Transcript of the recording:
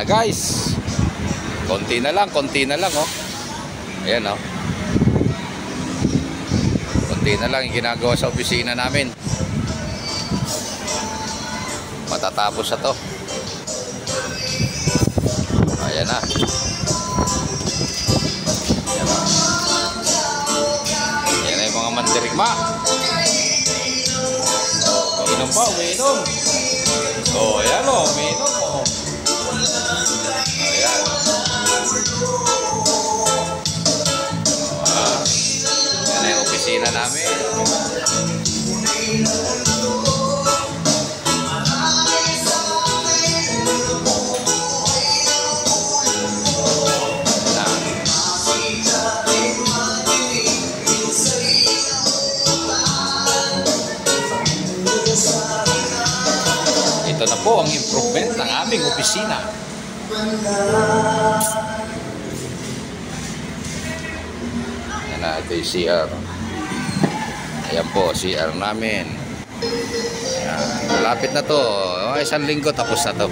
na guys. Konti na lang oh. Ayan oh. Konti na lang yung ginagawa sa opisina namin. Matatapos na to. Ayan na. Ayan na yung mga mandirigma. Umiinom pa, umiinom. Oh, ayan o, umiinom o. Ayan. Ayan na yung opisina namin. Ito na po ang improvement ng aming opisina. Ayan na, ito yung CR. Ayan po, CR namin. Ayan, malapit na to. Isang linggo tapos na to.